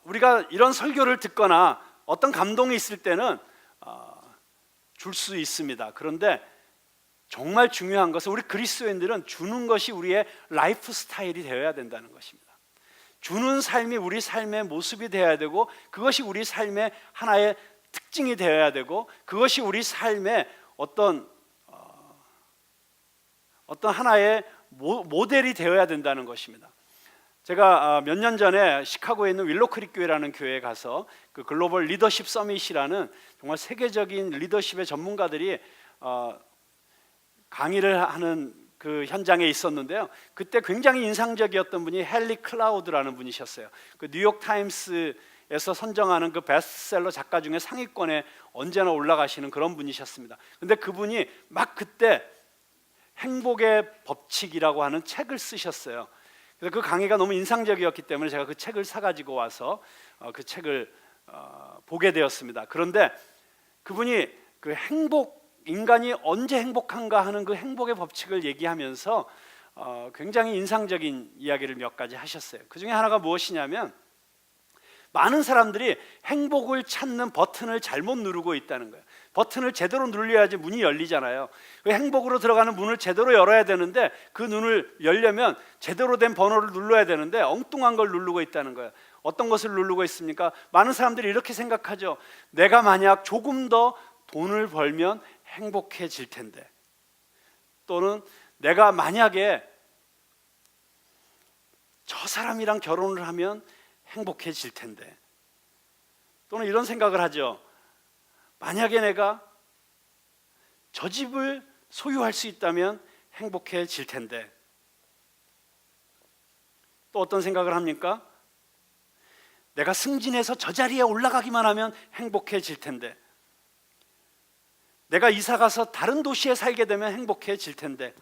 우리가 이런 설교를 듣거나 어떤 감동이 있을 때는 줄 수 있습니다. 그런데 정말 중요한 것은 우리 그리스도인들은 주는 것이 우리의 라이프 스타일이 되어야 된다는 것입니다. 주는 삶이 우리 삶의 모습이 되어야 되고 그것이 우리 삶의 하나의 특징이 되어야 되고 그것이 우리 삶의 어떤 하나의 모델이 되어야 된다는 것입니다. 제가 몇 년 전에 시카고에 있는 윌로크릭 교회라는 교회에 가서 그 글로벌 리더십 서밋이라는 정말 세계적인 리더십의 전문가들이 강의를 하는 그 현장에 있었는데요. 그때 굉장히 인상적이었던 분이 헨리 클라우드라는 분이셨어요. 그 뉴욕 타임스에서 선정하는 그 베스트셀러 작가 중에 상위권에 언제나 올라가시는 그런 분이셨습니다. 근데 그분이 막 그때 행복의 법칙이라고 하는 책을 쓰셨어요. 그래서 그 강의가 너무 인상적이었기 때문에 제가 그 책을 사가지고 와서 그 책을 보게 되었습니다. 그런데 그분이 그 인간이 언제 행복한가 하는 그 행복의 법칙을 얘기하면서 굉장히 인상적인 이야기를 몇 가지 하셨어요. 그 중에 하나가 무엇이냐면 많은 사람들이 행복을 찾는 버튼을 잘못 누르고 있다는 거예요. 버튼을 제대로 눌려야지 문이 열리잖아요. 그 행복으로 들어가는 문을 제대로 열어야 되는데 그 문을 열려면 제대로 된 번호를 눌러야 되는데 엉뚱한 걸 누르고 있다는 거예요. 어떤 것을 누르고 있습니까? 많은 사람들이 이렇게 생각하죠. 내가 만약 조금 더 돈을 벌면 행복해질 텐데, 또는 내가 만약에 저 사람이랑 결혼을 하면 행복해질 텐데, 또는 이런 생각을 하죠. 만약에 내가 저 집을 소유할 수 있다면 행복해질 텐데. 또 어떤 생각을 합니까? 내가 승진해서 저 자리에 올라가기만 하면 행복해질 텐데. 내가 이사 가서 다른 도시에 살게 되면 행복해질 텐데.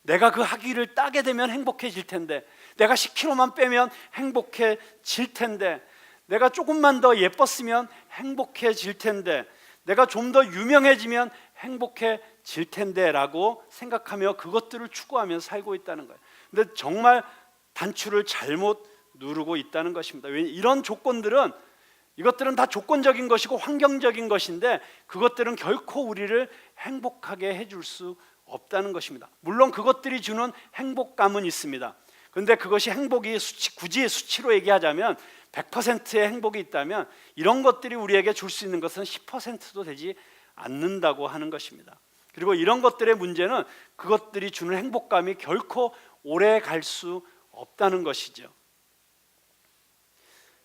내가 그 학위를 따게 되면 행복해질 텐데, 내가 10kg만 빼면 행복해질 텐데, 내가 조금만 더 예뻤으면 행복해질 텐데, 내가 좀 더 유명해지면 행복해질 텐데 라고 생각하며 그것들을 추구하며 살고 있다는 거예요. 근데 정말 단추를 잘못 누르고 있다는 것입니다. 이런 조건들은, 이것들은 다 조건적인 것이고 환경적인 것인데 그것들은 결코 우리를 행복하게 해줄 수 없다는 것입니다. 물론 그것들이 주는 행복감은 있습니다. 그런데 그것이 행복이 굳이 수치로 얘기하자면 100%의 행복이 있다면 이런 것들이 우리에게 줄 수 있는 것은 10%도 되지 않는다고 하는 것입니다. 그리고 이런 것들의 문제는 그것들이 주는 행복감이 결코 오래 갈 수 없다는 것이죠.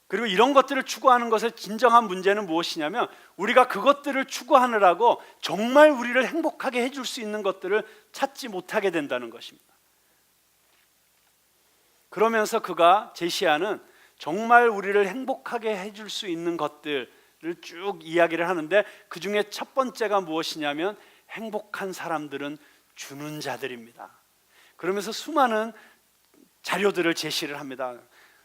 그리고 이런 것들을 추구하는 것의 진정한 문제는 무엇이냐면, 우리가 그것들을 추구하느라고 정말 우리를 행복하게 해줄 수 있는 것들을 찾지 못하게 된다는 것입니다. 그러면서 그가 제시하는 정말 우리를 행복하게 해줄 수 있는 것들을 쭉 이야기를 하는데, 그 중에 첫 번째가 무엇이냐면 행복한 사람들은 주는 자들입니다. 그러면서 수많은 자료들을 제시를 합니다.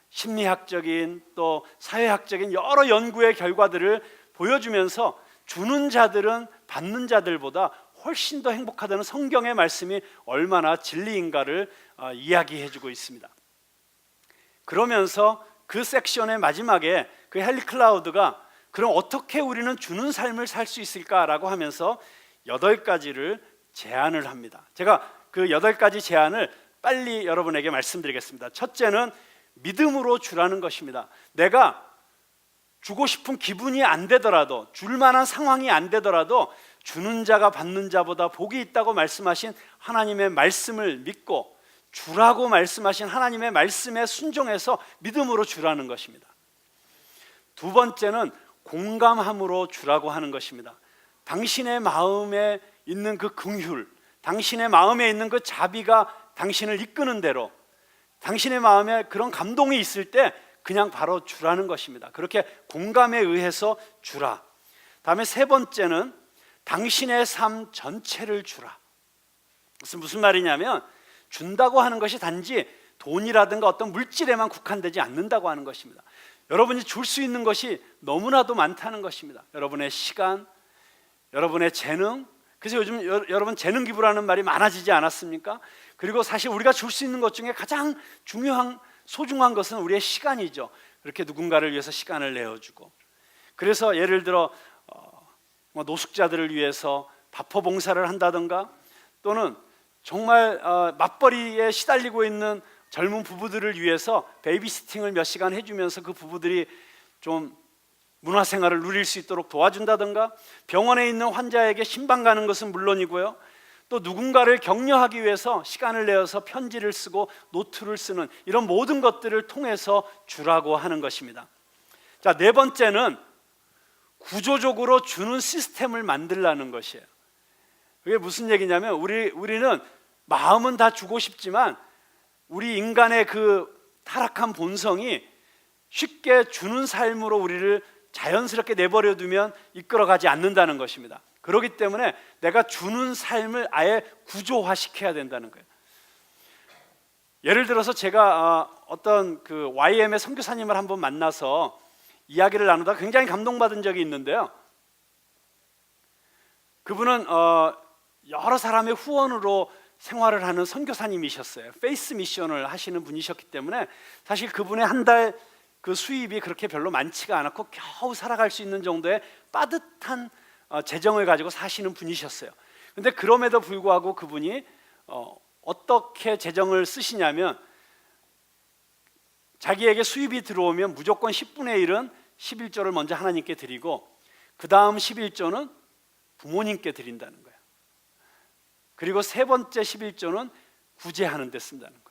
심리학적인 또 사회학적인 여러 연구의 결과들을 보여주면서 주는 자들은 받는 자들보다 훨씬 더 행복하다는 성경의 말씀이 얼마나 진리인가를 이야기해주고 있습니다. 그러면서 그 섹션의 마지막에 그 헨리 클라우드가 그럼 어떻게 우리는 주는 삶을 살 수 있을까라고 하면서 8가지를 제안을 합니다. 제가 그 8가지 제안을 빨리 여러분에게 말씀드리겠습니다. 첫째는 믿음으로 주라는 것입니다. 내가 주고 싶은 기분이 안 되더라도, 줄 만한 상황이 안 되더라도 주는 자가 받는 자보다 복이 있다고 말씀하신 하나님의 말씀을 믿고 주라고 말씀하신 하나님의 말씀에 순종해서 믿음으로 주라는 것입니다. 두 번째는 공감함으로 주라고 하는 것입니다. 당신의 마음에 있는 그 긍휼, 당신의 마음에 있는 그 자비가 당신을 이끄는 대로, 당신의 마음에 그런 감동이 있을 때 그냥 바로 주라는 것입니다. 그렇게 공감에 의해서 주라. 다음에 세 번째는 당신의 삶 전체를 주라. 무슨 말이냐면, 준다고 하는 것이 단지 돈이라든가 어떤 물질에만 국한되지 않는다고 하는 것입니다. 여러분이 줄 수 있는 것이 너무나도 많다는 것입니다. 여러분의 시간, 여러분의 재능. 그래서 요즘 여러분 재능 기부라는 말이 많아지지 않았습니까? 그리고 사실 우리가 줄 수 있는 것 중에 가장 중요한, 소중한 것은 우리의 시간이죠. 그렇게 누군가를 위해서 시간을 내어주고, 그래서 예를 들어 노숙자들을 위해서 바퍼 봉사를 한다든가, 또는 정말 맞벌이에 시달리고 있는 젊은 부부들을 위해서 베이비시팅을 몇 시간 해주면서 그 부부들이 좀 문화생활을 누릴 수 있도록 도와준다든가, 병원에 있는 환자에게 신방 가는 것은 물론이고요, 또 누군가를 격려하기 위해서 시간을 내어서 편지를 쓰고 노트를 쓰는 이런 모든 것들을 통해서 주라고 하는 것입니다. 자, 네 번째는 구조적으로 주는 시스템을 만들라는 것이에요. 그게 무슨 얘기냐면, 우리는 마음은 다 주고 싶지만 우리 인간의 그 타락한 본성이 쉽게 주는 삶으로 우리를 자연스럽게 내버려 두면 이끌어가지 않는다는 것입니다. 그렇기 때문에 내가 주는 삶을 아예 구조화시켜야 된다는 거예요. 예를 들어서 제가 어떤 그 YM의 선교사님을 한번 만나서 이야기를 나누다가 굉장히 감동받은 적이 있는데요, 그분은 여러 사람의 후원으로 생활을 하는 선교사님이셨어요. 페이스 미션을 하시는 분이셨기 때문에 사실 그분의 한 달 그 수입이 그렇게 별로 많지가 않았고 겨우 살아갈 수 있는 정도의 빠듯한 재정을 가지고 사시는 분이셨어요. 그런데 그럼에도 불구하고 그분이 어떻게 재정을 쓰시냐면, 자기에게 수입이 들어오면 무조건 10분의 1은 11조를 먼저 하나님께 드리고 그 다음 11조는 부모님께 드린다는 거예요. 그리고 세 번째 11조는 구제하는 데 쓴다는 거예요.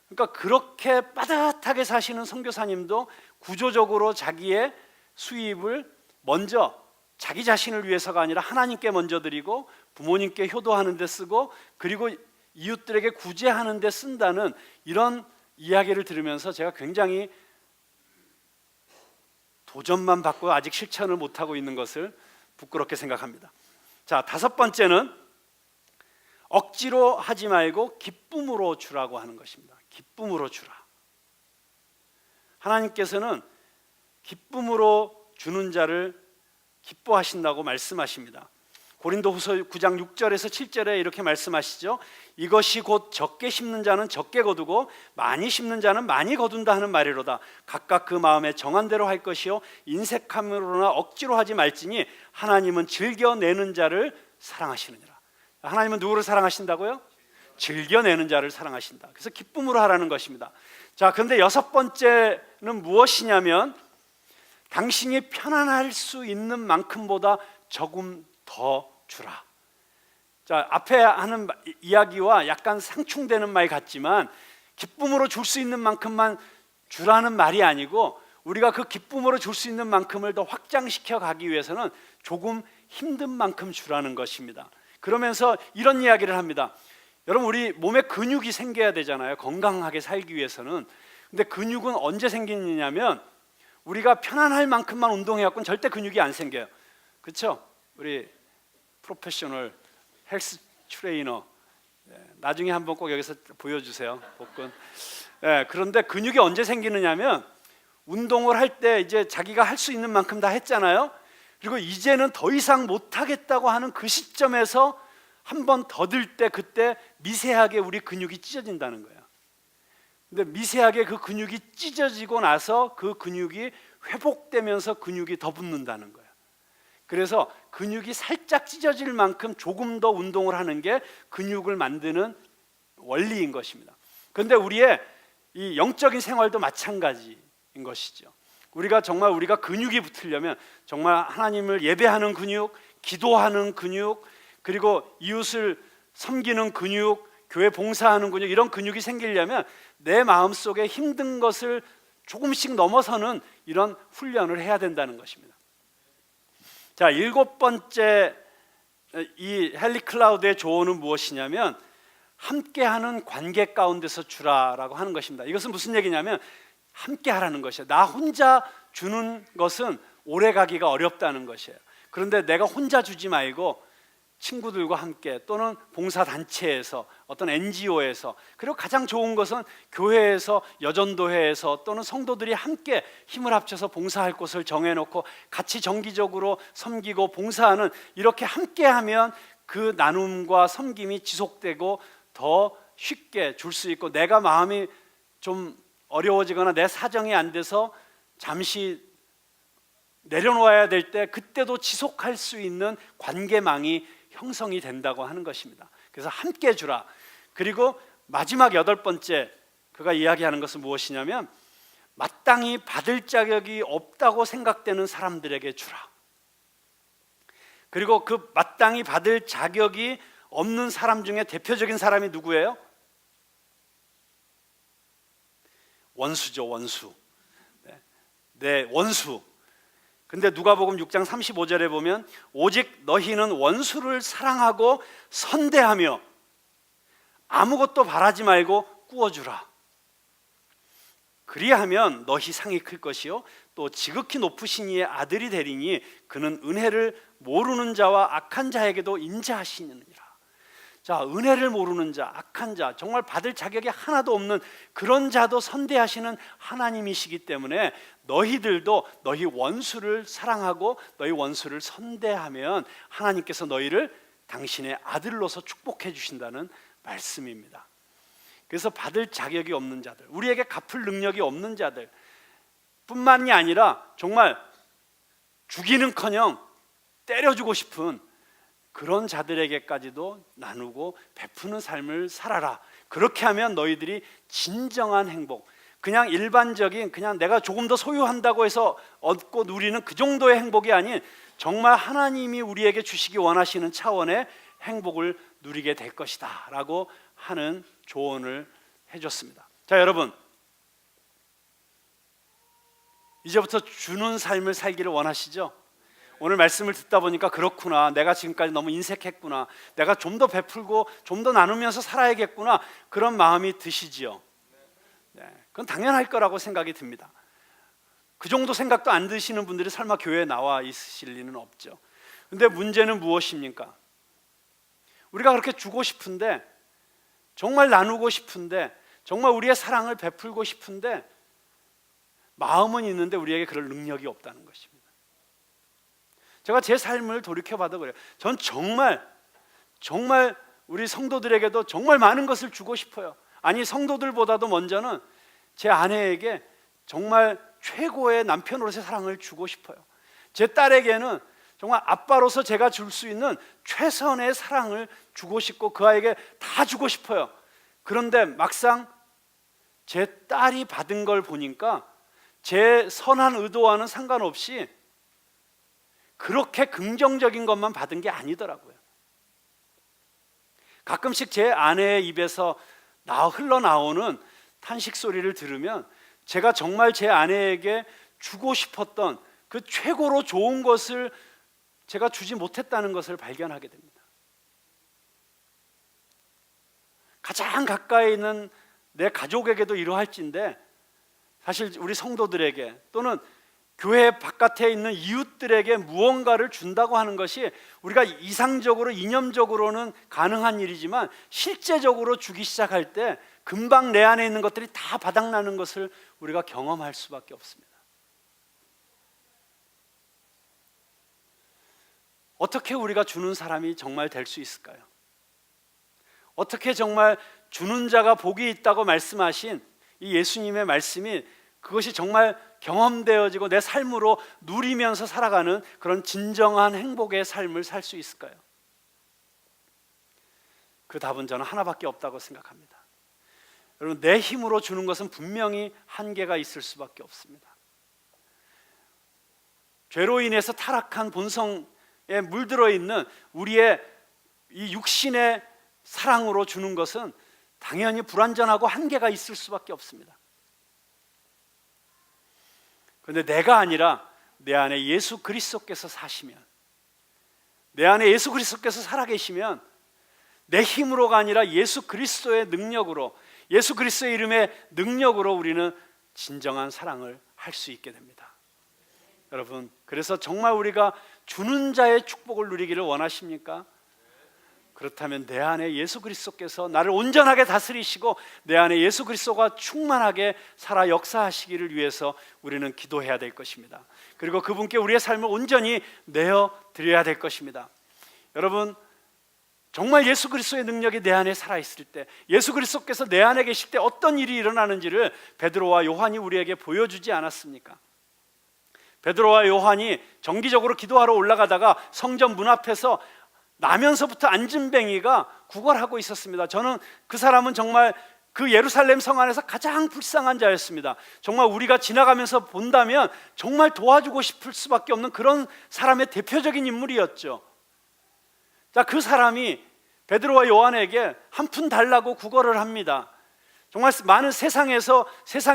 그러니까 그렇게 빠듯하게 사시는 선교사님도 구조적으로 자기의 수입을 먼저 자기 자신을 위해서가 아니라 하나님께 먼저 드리고 부모님께 효도하는 데 쓰고 그리고 이웃들에게 구제하는 데 쓴다는 이런 이야기를 들으면서 제가 굉장히 도전만 받고 아직 실천을 못하고 있는 것을 부끄럽게 생각합니다. 자, 다섯 번째는 억지로 하지 말고 기쁨으로 주라고 하는 것입니다. 기쁨으로 주라. 하나님께서는 기쁨으로 주는 자를 기뻐하신다고 말씀하십니다. 고린도후서 9장 6절에서 7절에 이렇게 말씀하시죠. 이것이 곧 적게 심는 자는 적게 거두고 많이 심는 자는 많이 거둔다 하는 말이로다. 각각 그 마음에 정한 대로 할 것이요 인색함으로나 억지로 하지 말지니 하나님은 즐겨내는 자를 사랑하시느니라. 하나님은 누구를 사랑하신다고요? 즐겨내는 자를 사랑하신다. 그래서 기쁨으로 하라는 것입니다. 자, 그런데 여섯 번째는 무엇이냐면 당신이 편안할 수 있는 만큼보다 조금 더 주라. 자, 앞에 하는 이야기와 약간 상충되는 말 같지만 기쁨으로 줄 수 있는 만큼만 주라는 말이 아니고 우리가 그 기쁨으로 줄 수 있는 만큼을 더 확장시켜 가기 위해서는 조금 힘든 만큼 주라는 것입니다. 그러면서 이런 이야기를 합니다. 여러분, 우리 몸에 근육이 생겨야 되잖아요. 건강하게 살기 위해서는. 근데 근육은 언제 생기느냐면 우리가 편안할 만큼만 운동해갖고는 절대 근육이 안 생겨요. 그렇죠? 우리 프로페셔널 헬스 트레이너 나중에 한번 꼭 여기서 보여주세요. 복근. 그런데 근육이 언제 생기느냐면 운동을 할 때 이제 자기가 할 수 있는 만큼 다 했잖아요. 그리고 이제는 더 이상 못하겠다고 하는 그 시점에서 한 번 더 들 때 그때 미세하게 우리 근육이 찢어진다는 거예요. 근데 미세하게 그 근육이 찢어지고 나서 그 근육이 회복되면서 근육이 더 붙는다는 거예요. 그래서 근육이 살짝 찢어질 만큼 조금 더 운동을 하는 게 근육을 만드는 원리인 것입니다. 그런데 우리의 이 영적인 생활도 마찬가지인 것이죠. 우리가 근육이 붙으려면 정말 하나님을 예배하는 근육, 기도하는 근육, 그리고 이웃을 섬기는 근육, 교회 봉사하는 근육, 이런 근육이 생기려면 내 마음속에 힘든 것을 조금씩 넘어서는 이런 훈련을 해야 된다는 것입니다. 자, 일곱 번째 이 헨리 클라우드의 조언은 무엇이냐면 함께하는 관계 가운데서 주라라고 하는 것입니다. 이것은 무슨 얘기냐면 함께 하라는 것이에요. 나 혼자 주는 것은 오래가기가 어렵다는 것이에요. 그런데 내가 혼자 주지 말고 친구들과 함께 또는 봉사단체에서 어떤 NGO에서, 그리고 가장 좋은 것은 교회에서, 여전도회에서 또는 성도들이 함께 힘을 합쳐서 봉사할 곳을 정해놓고 같이 정기적으로 섬기고 봉사하는, 이렇게 함께하면 그 나눔과 섬김이 지속되고 더 쉽게 줄 수 있고, 내가 마음이 좀 어려워지거나 내 사정이 안 돼서 잠시 내려놓아야 될 때 그때도 지속할 수 있는 관계망이 형성이 된다고 하는 것입니다. 그래서 함께 주라. 그리고 마지막 여덟 번째 그가 이야기하는 것은 무엇이냐면 마땅히 받을 자격이 없다고 생각되는 사람들에게 주라. 그리고 그 마땅히 받을 자격이 없는 사람 중에 대표적인 사람이 누구예요? 원수죠, 원수. 네, 원수. 근데 누가복음 6장 35절에 보면 오직 너희는 원수를 사랑하고 선대하며 아무것도 바라지 말고 꾸어주라. 그리하면 너희 상이 클 것이요 또 지극히 높으신 이의 아들이 되리니 그는 은혜를 모르는 자와 악한 자에게도 인자하시느니라. 자, 은혜를 모르는 자, 악한 자, 정말 받을 자격이 하나도 없는 그런 자도 선대하시는 하나님이시기 때문에 너희들도 너희 원수를 사랑하고 너희 원수를 선대하면 하나님께서 너희를 당신의 아들로서 축복해 주신다는 말씀입니다. 그래서 받을 자격이 없는 자들, 우리에게 갚을 능력이 없는 자들 뿐만이 아니라 정말 죽이는커녕 때려주고 싶은 그런 자들에게까지도 나누고 베푸는 삶을 살아라. 그렇게 하면 너희들이 진정한 행복, 그냥 일반적인 그냥 내가 조금 더 소유한다고 해서 얻고 누리는 그 정도의 행복이 아닌 정말 하나님이 우리에게 주시기 원하시는 차원의 행복을 누리게 될 것이다 라고 하는 조언을 해줬습니다. 자, 여러분, 이제부터 주는 삶을 살기를 원하시죠? 오늘 말씀을 듣다 보니까 그렇구나, 내가 지금까지 너무 인색했구나, 내가 좀 더 베풀고 좀 더 나누면서 살아야겠구나, 그런 마음이 드시지요. 네, 그건 당연할 거라고 생각이 듭니다. 그 정도 생각도 안 드시는 분들이 설마 교회에 나와 있으실 리는 없죠. 근데 문제는 무엇입니까? 우리가 그렇게 주고 싶은데, 정말 나누고 싶은데, 정말 우리의 사랑을 베풀고 싶은데 마음은 있는데 우리에게 그럴 능력이 없다는 것입니다. 제가 제 삶을 돌이켜봐도 그래요. 전 정말 우리 성도들에게도 정말 많은 것을 주고 싶어요. 아니, 성도들보다도 먼저는 제 아내에게 정말 최고의 남편으로서의 사랑을 주고 싶어요. 제 딸에게는 정말 아빠로서 제가 줄 수 있는 최선의 사랑을 주고 싶고 그 아이에게 다 주고 싶어요. 그런데 막상 제 딸이 받은 걸 보니까 제 선한 의도와는 상관없이 그렇게 긍정적인 것만 받은 게 아니더라고요. 가끔씩 제 아내의 입에서 흘러나오는 탄식 소리를 들으면 제가 정말 제 아내에게 주고 싶었던 그 최고로 좋은 것을 제가 주지 못했다는 것을 발견하게 됩니다. 가장 가까이 있는 내 가족에게도 이러할진데 사실 우리 성도들에게 또는 교회 바깥에 있는 이웃들에게 무언가를 준다고 하는 것이 우리가 이상적으로 이념적으로는 가능한 일이지만 실제적으로 주기 시작할 때 금방 내 안에 있는 것들이 다 바닥나는 것을 우리가 경험할 수밖에 없습니다. 어떻게 우리가 주는 사람이 정말 될 수 있을까요? 어떻게 정말 주는 자가 복이 있다고 말씀하신 이 예수님의 말씀이 그것이 정말 경험되어지고 내 삶으로 누리면서 살아가는 그런 진정한 행복의 삶을 살 수 있을까요? 그 답은 저는 하나밖에 없다고 생각합니다. 여러분, 내 힘으로 주는 것은 분명히 한계가 있을 수밖에 없습니다. 죄로 인해서 타락한 본성에 물들어 있는 우리의 이 육신의 사랑으로 주는 것은 당연히 불완전하고 한계가 있을 수밖에 없습니다. 그런데 내가 아니라 내 안에 예수 그리스도께서 사시면, 내 안에 예수 그리스도께서 살아계시면 내 힘으로가 아니라 예수 그리스도의 능력으로, 예수 그리스도의 이름의 능력으로 우리는 진정한 사랑을 할 수 있게 됩니다. 여러분, 그래서 정말 우리가 주는 자의 축복을 누리기를 원하십니까? 그렇다면 내 안에 예수 그리스도께서 나를 온전하게 다스리시고 내 안에 예수 그리스도가 충만하게 살아 역사하시기를 위해서 우리는 기도해야 될 것입니다. 그리고 그분께 우리의 삶을 온전히 내어드려야 될 것입니다. 여러분, 정말 예수 그리스도의 능력이 내 안에 살아있을 때, 예수 그리스도께서 내 안에 계실 때 어떤 일이 일어나는지를 베드로와 요한이 우리에게 보여주지 않았습니까? 베드로와 요한이 정기적으로 기도하러 올라가다가 성전 문 앞에서 나면서부터 안진뱅이가 구걸하고 있었습니다. 저는 그 사람은 정말 그 예루살렘 성 안에서 가장 불쌍한 자였습니다. 정말 우리가 지나가면서 본다면 정말 도와주고 싶을 수밖에 없는 그런 사람의 대표적인 인물이었죠. 자, 그 사람이 베드로와 요한에게 한 푼 달라고 구걸을 합니다. 정말 많은 세상이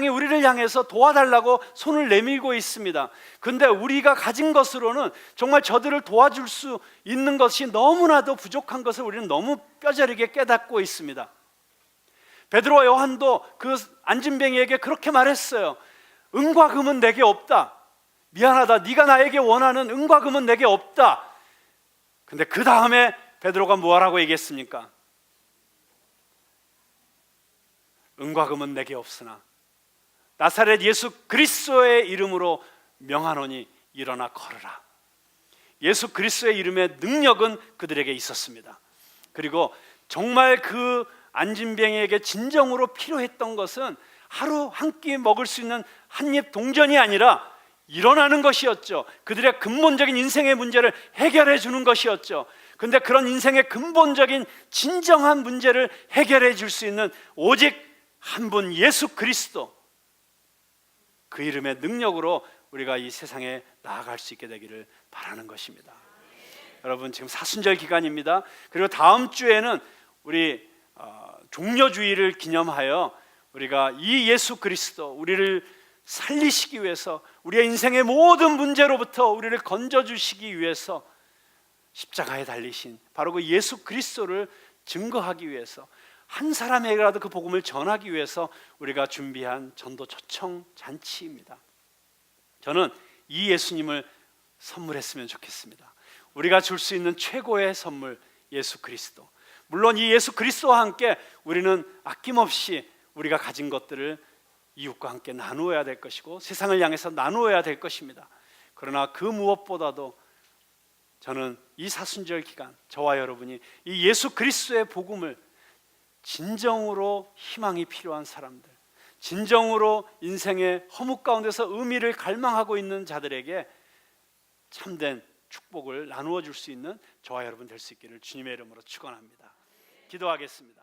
우리를 향해서 도와달라고 손을 내밀고 있습니다. 그런데 우리가 가진 것으로는 정말 저들을 도와줄 수 있는 것이 너무나도 부족한 것을 우리는 너무 뼈저리게 깨닫고 있습니다. 베드로와 요한도 그 안진뱅이에게 그렇게 말했어요. 은과 금은 내게 없다. 미안하다. 네가 나에게 원하는 은과 금은 내게 없다. 근데 그 다음에 베드로가 뭐라고 얘기했습니까? 은과 금은 내게 없으나 나사렛 예수 그리스도의 이름으로 명하노니 일어나 걸으라. 예수 그리스도의 이름의 능력은 그들에게 있었습니다. 그리고 정말 그 안진뱅이에게 진정으로 필요했던 것은 하루 한 끼 먹을 수 있는 한입 동전이 아니라 일어나는 것이었죠. 그들의 근본적인 인생의 문제를 해결해 주는 것이었죠. 그런데 그런 인생의 근본적인 진정한 문제를 해결해 줄 수 있는 오직 한 분 예수 그리스도, 그 이름의 능력으로 우리가 이 세상에 나아갈 수 있게 되기를 바라는 것입니다. 여러분, 지금 사순절 기간입니다. 그리고 다음 주에는 우리 종려주의를 기념하여 우리가 이 예수 그리스도, 우리를 살리시기 위해서, 우리의 인생의 모든 문제로부터 우리를 건져주시기 위해서 십자가에 달리신 바로 그 예수 그리스도를 증거하기 위해서, 한 사람에게라도 그 복음을 전하기 위해서 우리가 준비한 전도 초청 잔치입니다. 저는 이 예수님을 선물했으면 좋겠습니다. 우리가 줄 수 있는 최고의 선물, 예수 그리스도. 물론 이 예수 그리스도와 함께 우리는 아낌없이 우리가 가진 것들을 이웃과 함께 나누어야 될 것이고 세상을 향해서 나누어야 될 것입니다. 그러나 그 무엇보다도 저는 이 사순절 기간 저와 여러분이 이 예수 그리스도의 복음을 진정으로 희망이 필요한 사람들, 진정으로 인생의 허무 가운데서 의미를 갈망하고 있는 자들에게 참된 축복을 나누어 줄 수 있는 저와 여러분 될 수 있기를 주님의 이름으로 축원합니다. 기도하겠습니다.